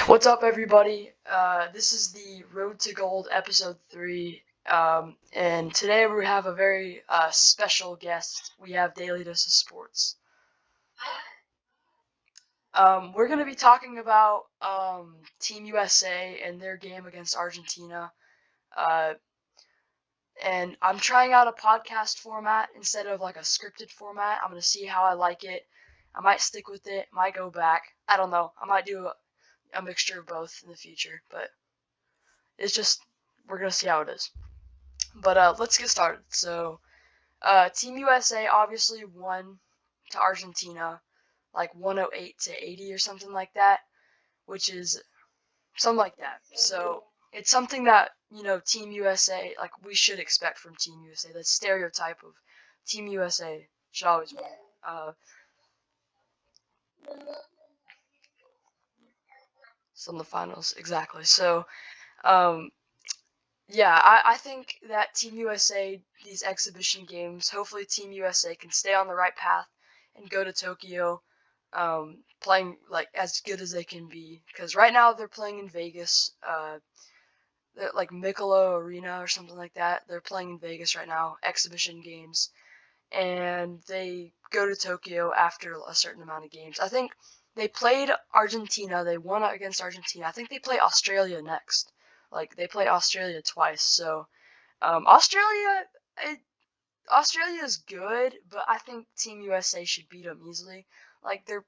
What's up, everybody? This is the Road to Gold episode 3, and today we have a very special guest. We have Daily Dose of Sports. We're going to be talking about Team USA and their game against Argentina, uh, and I'm trying out a podcast format instead of like a scripted format. I'm going to see how I like it. I might stick with it, might go back. I don't know. I might do a mixture of both in the future, but it's just we're gonna see how it is. But let's get started. So, Team USA obviously won to Argentina, like 108 to 80 or something like that, which is something like that. So it's something that Team USA, like we should expect from Team USA. That stereotype of Team USA should always win. Some of the finals exactly. So, um, yeah, I think that Team USA, these exhibition games, hopefully Team USA can stay on the right path and go to Tokyo, playing like as good as they can be. Because right now they're playing in Vegas, like Michelob Arena or something like that. They're playing in Vegas right now, exhibition games, and they go to Tokyo after a certain amount of games. I think they played Argentina. They won against Argentina. I think they play Australia next. Like they play Australia twice. So Australia, Australia is good, but I think Team USA should beat them easily. Like their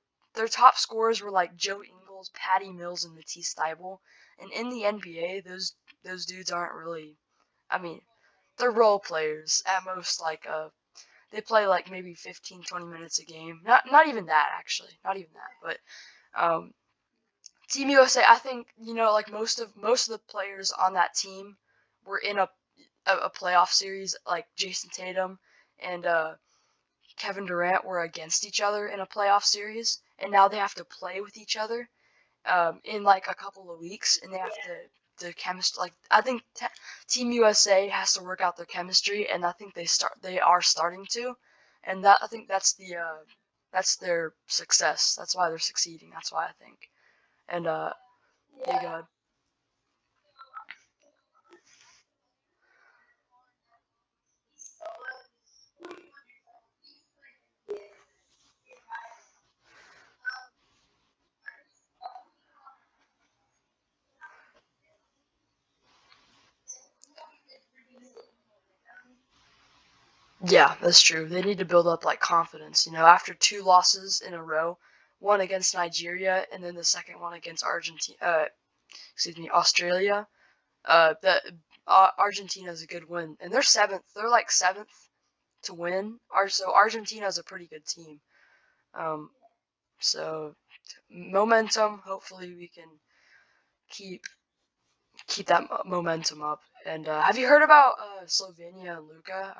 top scorers were like Joe Ingles, Patty Mills, and Matisse Thybulle. And in the NBA, those dudes aren't really. I mean, they're role players at most. Like they play like maybe 15, 20 minutes a game. Not even that actually. Not even that. But um, Team USA, I think like most of the players on that team were in a playoff series. Like Jason Tatum and Kevin Durant were against each other in a playoff series, and now they have to play with each other in like a couple of weeks, and they have to the chemistry. Like I think Team USA has to work out their chemistry, and I think they are starting to, and that I think that's their success. That's why they're succeeding. That's why I think. And yeah, go ahead. Yeah, that's true. They need to build up like confidence. After two losses in a row, one against Nigeria and then the second one against Argentina. Excuse me, Australia. That Argentina's a good win, and they're seventh. They're like seventh to win. So Argentina's a pretty good team. Um, so momentum. Hopefully we can keep keep that momentum up. And have you heard about Slovenia and Luka?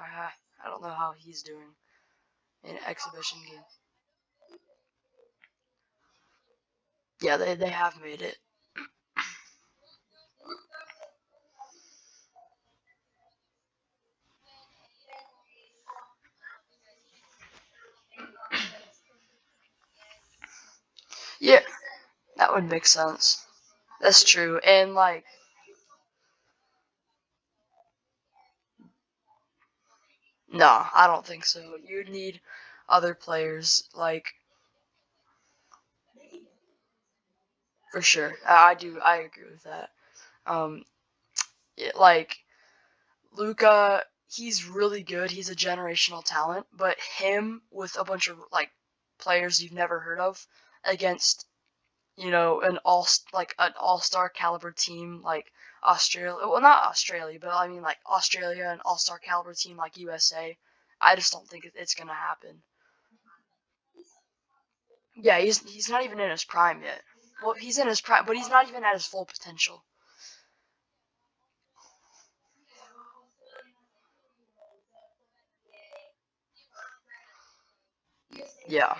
I don't know how he's doing in exhibition game. Yeah, they have made it. Yeah, that would make sense. That's true. And like, no, I don't think so. You'd need other players, like for sure. I do. I agree with that. Um, like Luca, he's really good. He's a generational talent, but him with a bunch of like players you've never heard of against an all-star caliber team like Australia. Well, not Australia, but I mean like Australia, an all-star caliber team like USA. I just don't think it's gonna happen. Yeah, he's not even in his prime yet. Well, he's in his prime, but he's not even at his full potential. Yeah,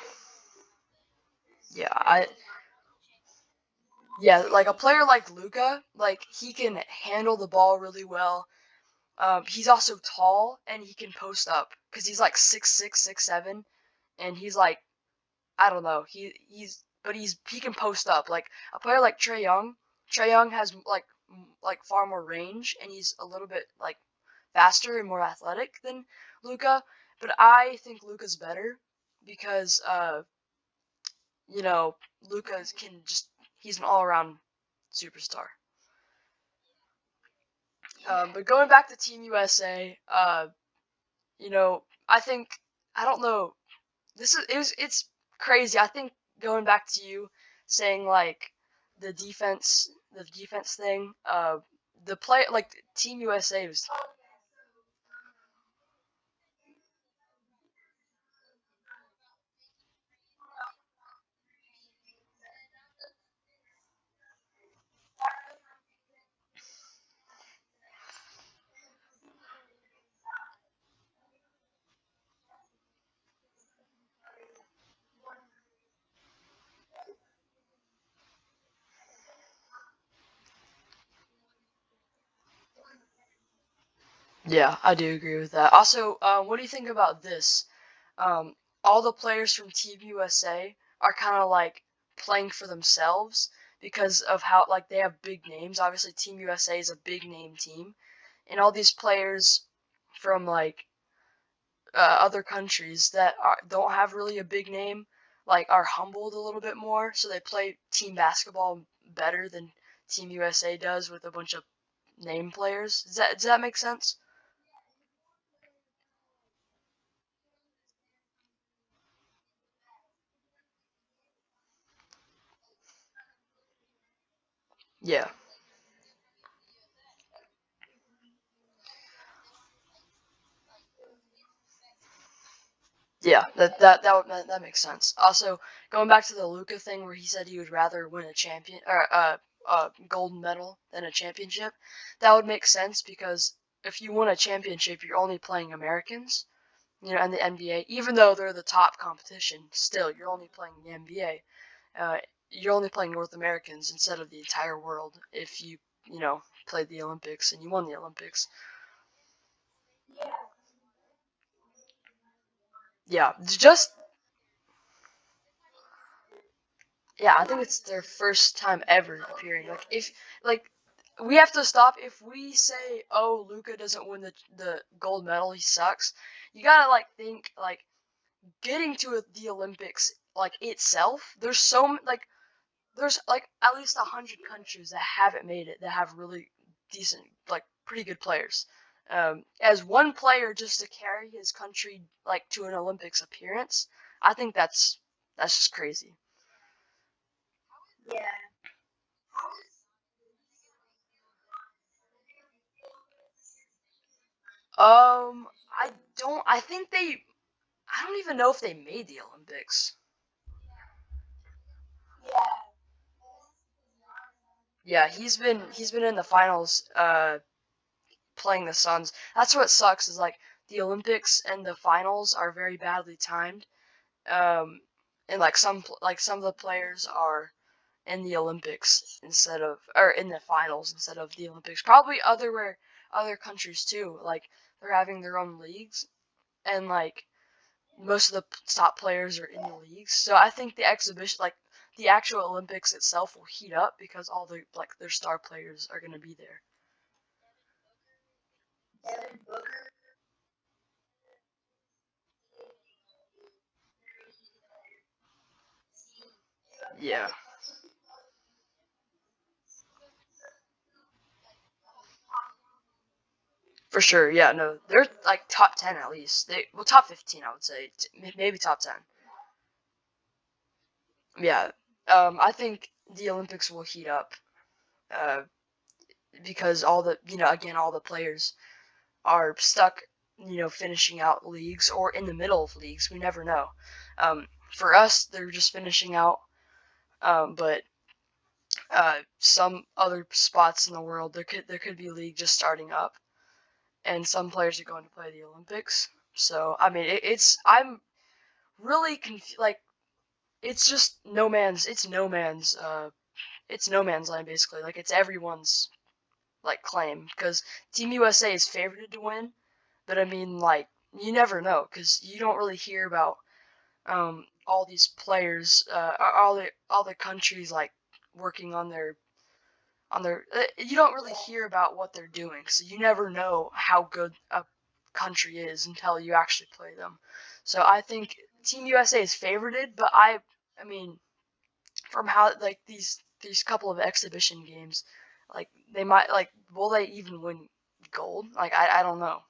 yeah, like a player like Luca, like he can handle the ball really well. He's also tall and he can post up because he's like 6'6", 6'7", and he's like I don't know. He's but he can post up. Like a player like Trae Young. Trae Young has like far more range, and he's a little bit like faster and more athletic than Luka. But I think Luka's better because you know, Luka can just he's an all around superstar. But going back to Team USA, you know, I think I don't know. It's crazy. I think going back to you saying like the defense thing, the play like Team USA was yeah, I do agree with that. Also, what do you think about this? Um, all the players from Team USA are kind of like playing for themselves because of how like they have big names. Obviously, Team USA is a big name team, and all these players from like other countries that don't have really a big name, like are humbled a little bit more, so they play team basketball better than Team USA does with a bunch of name players. Does that make sense? Yeah. Yeah, that makes sense. Also, going back to the Luca thing where he said he would rather win a champion or a gold medal than a championship, that would make sense because if you win a championship, you're only playing Americans, and the NBA, even though they're the top competition, still you're only playing the NBA. Uh, you're only playing North Americans instead of the entire world if you played the Olympics and you won the Olympics. Yeah, just Yeah, I think it's their first time ever appearing. Like if like we have to stop if we say, "Oh, Luca doesn't win the gold medal, he sucks." You gotta like think like getting to the Olympics like itself. There's like at least 100 countries that haven't made it that have really decent like pretty good players. As one player just to carry his country like to an Olympics appearance, I think that's just crazy. I don't. I think they. I don't even know if they made the Olympics. Yeah, he's been in the finals, playing the Suns. That's what sucks is like the Olympics and the finals are very badly timed. Um, and like some of the players are in the Olympics instead of or in the finals instead of the Olympics. Probably other countries too. Like they're having their own leagues and like most of the top players are in the leagues. So I think the exhibition, like the actual Olympics itself, will heat up because all their star players are gonna be there. Yeah, for sure. Yeah, no, they're like top 10 at least. Top 15, I would say, maybe top 10. Yeah, I think the Olympics will heat up, uh, because again, all the players are stuck, finishing out leagues or in the middle of leagues. We never know. For us, they're just finishing out. But some other spots in the world, there could be a league just starting up, and some players are going to play the Olympics. So I mean, I'm really confused. Like it's just no man's. It's no man's land basically. Like it's everyone's like claim because Team USA is favored to win, but I mean like you never know because you don't really hear about all these players, all the countries like working on their. You don't really hear about what they're doing, so you never know how good a country is until you actually play them. So I think Team USA is favorited, but I mean, from how like these couple of exhibition games, like they might like will they even win gold? Like I don't know.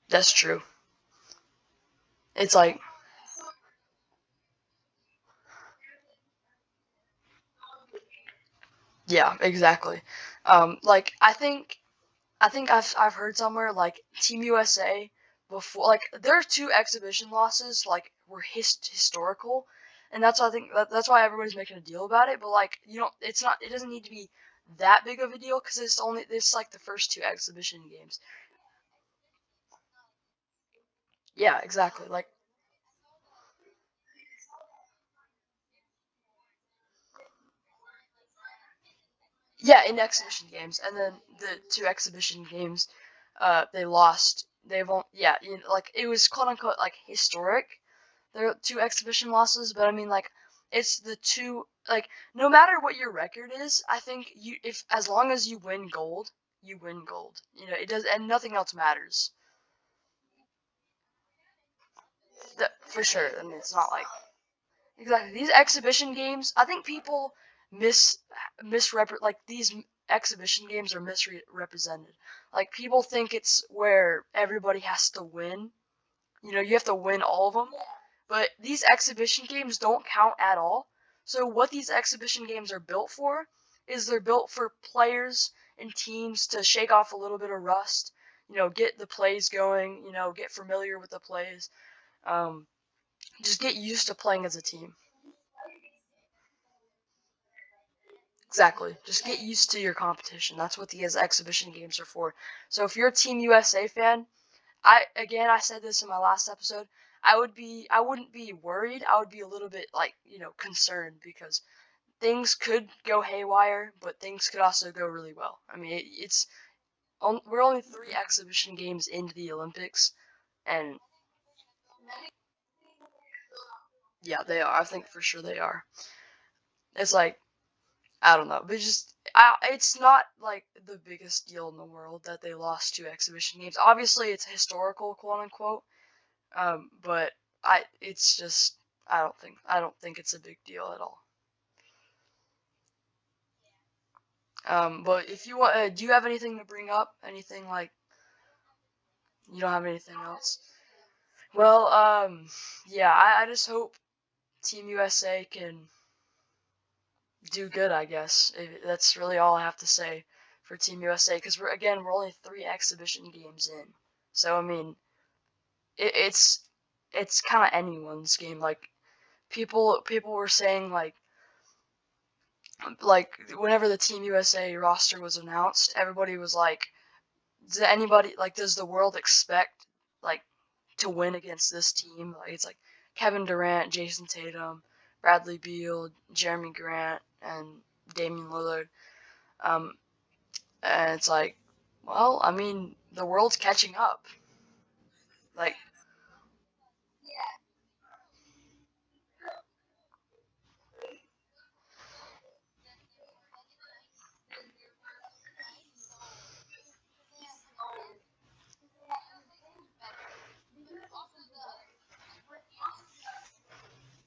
That's true. It's like yeah, exactly. Like I think I've heard somewhere like Team USA before like their two exhibition losses like were historical, and that's why I think that's why everybody's making a deal about it. But like it's not it doesn't need to be that big of a deal because it's like the first two exhibition games. Yeah, exactly. Like yeah, in exhibition games, and then the two exhibition games, they lost. They've on yeah, like it was quote unquote like historic. There are two exhibition losses, but I mean like it's the two like no matter what your record is, I think you if as long as you win gold, you win gold. It does and nothing else matters. For sure. I mean it's not like exactly these exhibition games, I think people mis misrepre like these exhibition games are misrepresented. Like people think it's where everybody has to win. You have to win all of them. But these exhibition games don't count at all. So what these exhibition games are built for is they're built for players and teams to shake off a little bit of rust, get the plays going, get familiar with the plays, um, just get used to playing as a team. Exactly. Just get used to your competition. That's what these exhibition games are for. So if you're a Team USA fan, I said this in my last episode. I wouldn't be worried. I would be a little bit like, concerned because things could go haywire, but things could also go really well. I mean, we're only three exhibition games into the Olympics, and yeah, they are. I think for sure they are. It's like I don't know, but it's not like the biggest deal in the world that they lost two exhibition games. Obviously, it's historical, quote unquote. But it's just I don't think it's a big deal at all. But if you want, do you have anything to bring up? Anything like you don't have anything else? Well, yeah, I just hope Team USA can do good. I guess that's really all I have to say for Team USA because we're only three exhibition games in. So I mean, it's kind of anyone's game. Like people were saying like whenever the Team USA roster was announced, everybody was like, does the world expect like to win against this team? Like it's like Kevin Durant, Jason Tatum, Bradley Beal, Jeremy Grant, and Damian Lillard. Um, and it's like, well, I mean, the world's catching up. Like,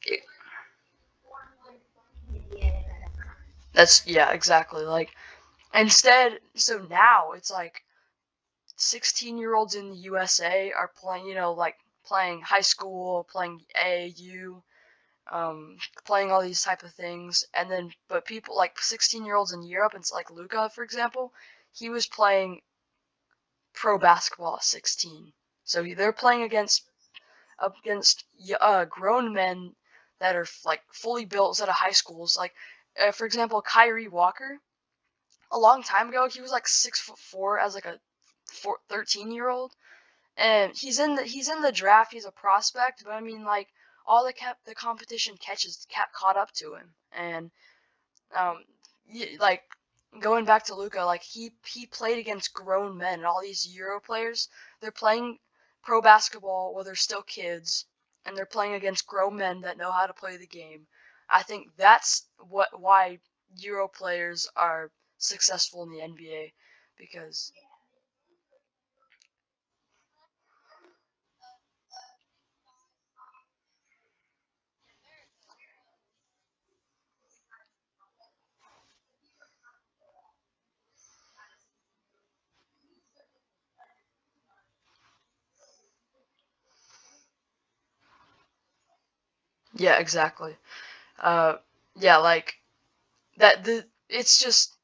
it, that's yeah, exactly. Like instead, so now it's like 16-year-olds in the USA are playing, like playing high school, playing AAU, playing all these type of things, and then but people like 16-year-olds in Europe, and it's like Luca, for example, he was playing pro basketball at 16. So they're playing against grown men that are like fully built out of high schools. Like, for example, Kyrie Walker. A long time ago, he was like 6'4" as like a 13-year-old, and he's in the draft. He's a prospect, but I mean, like all the competition caught up to him, And like going back to Luka, like he played against grown men, and all these Euro players, they're playing pro basketball while they're still kids, and they're playing against grown men that know how to play the game. I think that's why Euro players are successful in the NBA, because yeah, exactly. Uh, yeah, like that the it's just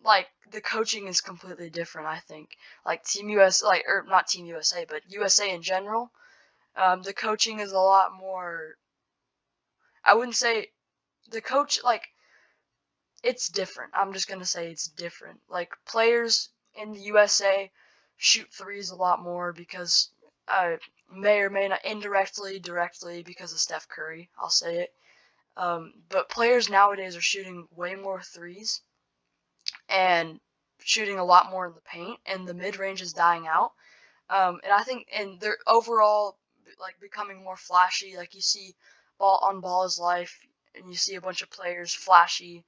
like the coaching is completely different, I think. Like Team US, like, or not Team USA, but USA in general, the coaching is a lot more. I wouldn't say the coach, like, it's different. I'm just gonna say it's different. Like players in the USA shoot threes a lot more because may or may not, indirectly, directly, because of Steph Curry. I'll say it. But players nowadays are shooting way more threes and shooting a lot more in the paint, and the mid range is dying out. And I think, and they're overall like becoming more flashy. Like you see, ball is life, and you see a bunch of players flashy.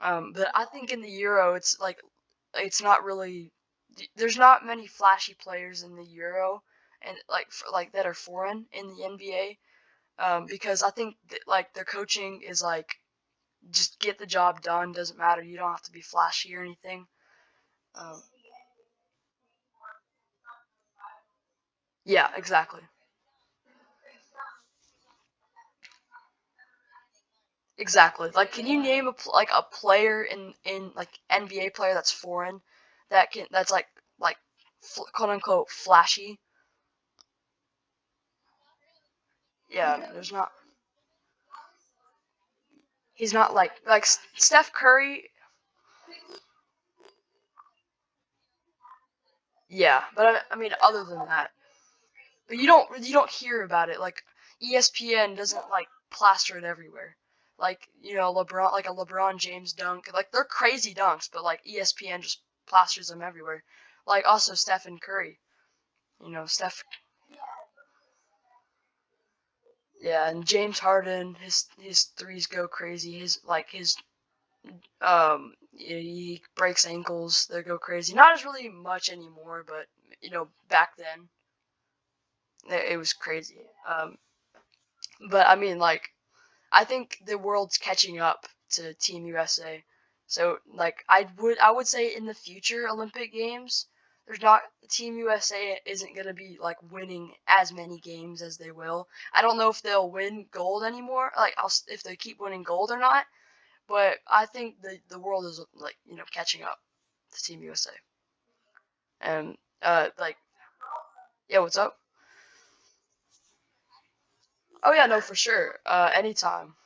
But I think in the Euro, it's like it's not really. There's not many flashy players in the Euro, and like that are foreign in the NBA. Because I think that, like their coaching is like just get the job done. Doesn't matter. You don't have to be flashy or anything. Um, yeah, exactly. Exactly. Like, can you name like a player in like NBA player that's foreign that's like quote unquote flashy? Yeah, there's not. He's not like Steph Curry. Yeah, but I mean other than that, but you don't hear about it. Like ESPN doesn't like plaster it everywhere. Like LeBron, like a LeBron James dunk. Like they're crazy dunks, but like ESPN just plasters them everywhere. Like also Stephen Curry. Steph. Yeah, and James Harden, his threes go crazy. His he breaks ankles. They go crazy. Not as really much anymore, but back then it was crazy. But I mean, like, I think the world's catching up to Team USA. So like I would say in the future Olympic Games, there's not Team USA isn't gonna be like winning as many games as they will. I don't know if they'll win gold anymore. Like if they keep winning gold or not. But I think the world is like catching up to Team USA. And like yeah, what's up? Oh yeah, no, for sure. Anytime.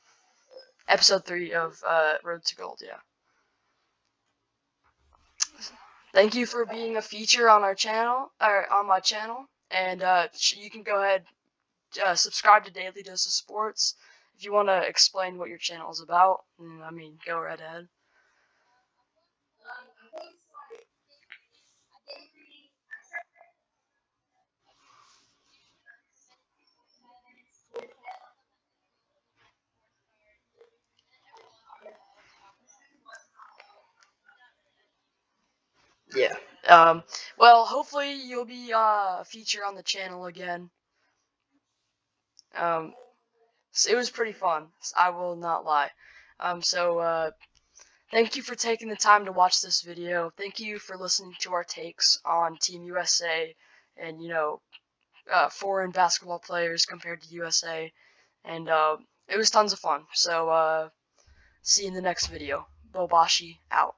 Episode 3 of Road to Gold. Yeah. Thank you for being a feature on our channel, or on my channel, and you can go ahead subscribe to Daily Dose of Sports if you want to explain what your channel is about. I mean, go right ahead. Yeah. Um. Well, hopefully you'll be a feature on the channel again. Um. So it was pretty fun. I will not lie. So thank you for taking the time to watch this video. Thank you for listening to our takes on Team USA and foreign basketball players compared to USA, and it was tons of fun. So see you in the next video. Bobashi out.